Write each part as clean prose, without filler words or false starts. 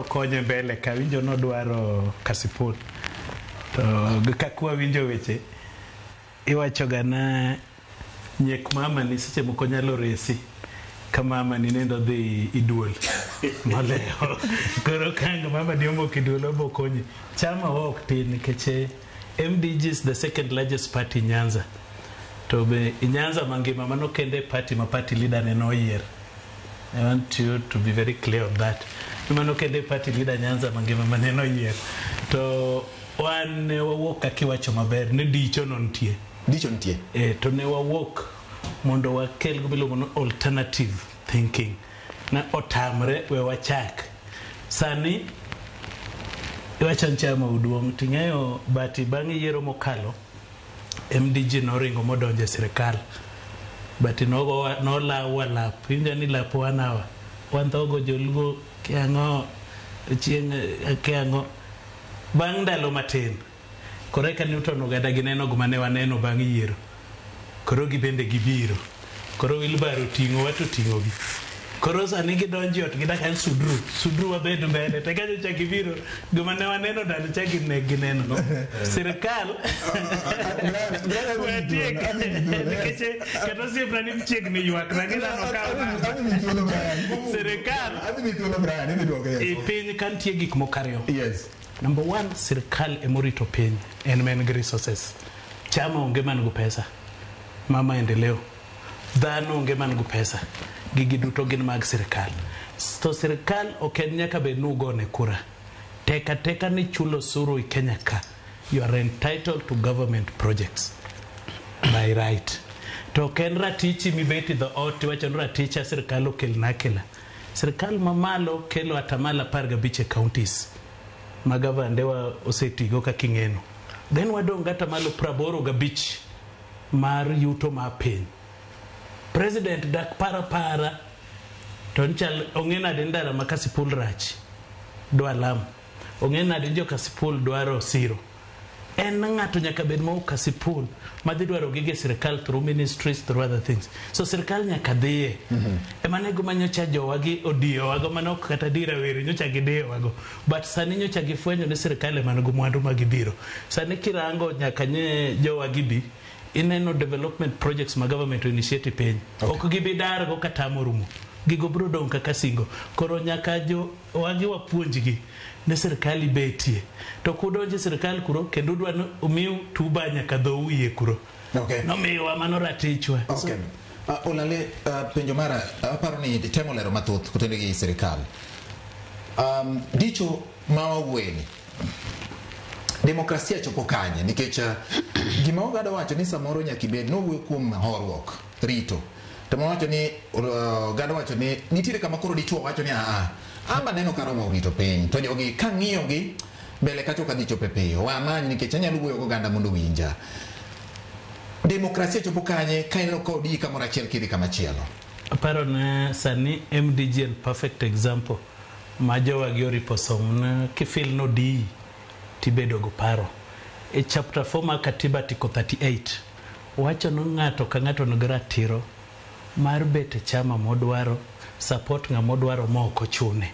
konyo mbele ka winjo no dwaro Kasipul to kakwa winjo weche iwacho gana nyek mama ni seche moko nyalo resi kama mama ni nendo dhi iduol moleo koro kanga mama ni omo kiduol obokonyi chama ok tin nikech MDG is the second largest party in Nyanza to be in Nyanza mangima mano kende party ma party leader ne no year. I want you to be very clear on that. Mano kende party leader Nyanza mangima maneno year to wan ne wawuok akiwacho maber ne dicho no ntie to ne wawuok mondo wakel gimilo alternative thinking na otamre we wachak sani iwachan chama uduong tingayo bati bangi yiero mokalo MDG no ringo modonje sirikal bati no lawa lap inja ni lap wanawa wantogo jolugo kiango chieng kiango bang ndalo matin koreka Newton ogada gineno gumane waneno bang yiero koro gibende gibiro koro wilbaro tingo wato tingo gi koro sani gidonji ot gidak en sudru wabedo mbele tegajo cha gibiro gumane waneno dal cha gineno no sirikal keche kato siempre ni mchiegni ywak na gina no kawa sirikal piny kantie gik mokaryo. Yes. Number one, sirikal emorito piny en men resources. Chama onge man gu pesa. Mama endeleo. Dhano onge man gu pesa. Gigi duto gin mag sirikal. So sirikal ok nyaka be nugo ne kura. Teka ni chulo suru I Kenya ka. You are entitled to government projects by right. To ken ratichi mibeti the ot wacho raticha sirikal okel nakela. Sirikal mamalo kelo atamala parga biche counties. Magava ndewa osetigo ka kingeno. Then wadonga tamalo praboro gabich mar yuto ma piny. President dak para tonchal ongena dendara makasipul rach do alam ongena denjo Kasipul dwaro siro en ngato nyaka bed mo Kasipul madhi dwaro gige sirikal through ministries through other things so sirikal nyaka dhiye emanego manyocha jowagi odiyo wago manok kata dira weri nyocha gideyo wago but sani nyocha gifwenyo ni sirikal emanego mwandu magibiro sani kirango nyaka nye jowagi bi ineno development projects ma government initiative piny ok gibidar go kata morumo gigo bro don kaka singo koro nyaka jo wagi wapuonjgi ne sirikali betie to kudonje sirikal kuro kendo dwano umiu tuba nyaka dho uye kuro no miwa mano ratichwa Olale penjo mara aparo ni temo lero mathoth kotende gi sirikal dicho mawa weni demokrasia chopo kanye nikech gima ogada wacho ni samoro nyaka bed no wuo kuom horruok rito to wacho ni gada wacho ni nitire kama koro dichuo wacho ni amba neno karomo rito piny to jogi kang'iyo gi mbele kacho kadhicho pepeyo wamany nikech anyalo wuoyo go ganda mondo winja demokrasia chopo kanye kaino kodi kamoro achiel kidhi kama chielo aparo na sani MDG en perfect example ma jowagi oriposom na kifil no di tibedo go paro e chapter 4 ma katiba tiko 38 wacho no ng'ato ka ng'ato nogara tiro mar bete chama modwaro support nga modwaro moko chune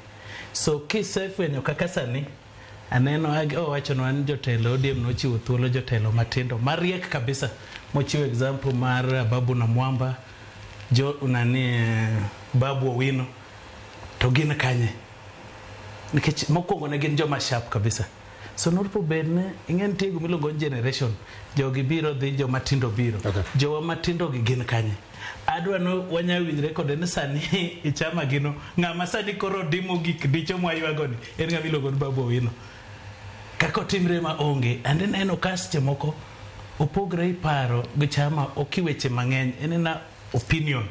so kisefwenyo kaka sani aneno wacho no an jotelo ODM no chiwo thuolo jotelo matindo mariek kabisa mochiwo example mar Babu na Mwamba Babu Owino to gin kanye nikech mokwongo ne gin joma sharp kabisa so norpo bedne ingen tiego miluongo generation jogi biro dhi joma tindo biro jowa matindo gi gin kanye adwa no wanya winjre kod ne sani ichama gino ngama sani koro dimo gik dicho mwaywago ni en ngami logo Babu Owino kako timre ma onge ande neno kaste moko opogre iparo gi chama okiweche mang'eny en na opinion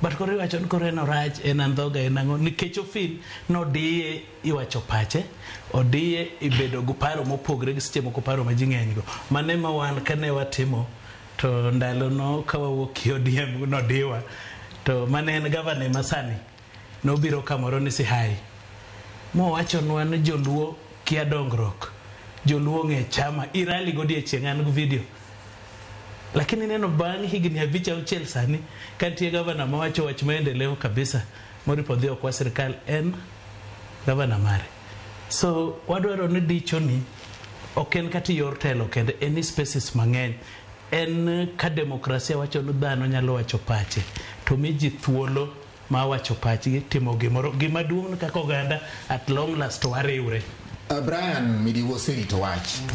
but kore wacho ni kore no rach en andhoga en ango nikech ofil no diye iwacho pache odiye ibedo gu paro mopogre gi seche moko paro ma jing'eny go mane ma wan kane watimo to ndalo no kawawuok ODM no diwa to mane en governor masani no biro kamoro ni Sihai mo wacho nwa ni joluo kia dongruok joluo ng'e chama irali godie chieng' gu video lakini neno bang higni abicha uchel sani kantie governor mawacho wach maendeleo kabisa moripo dhio kwa sirikal en governor mare So wadwaro ni dicho ni ok en kati yor telo kende any spaces mang'eny en ka demokrasia wacho ni dhano nyalo wacho pache to mi ji thuolo ma wacho pachgi timo gima duong' kaka oganda at long last wariwre. Brian Midiwo oserito wach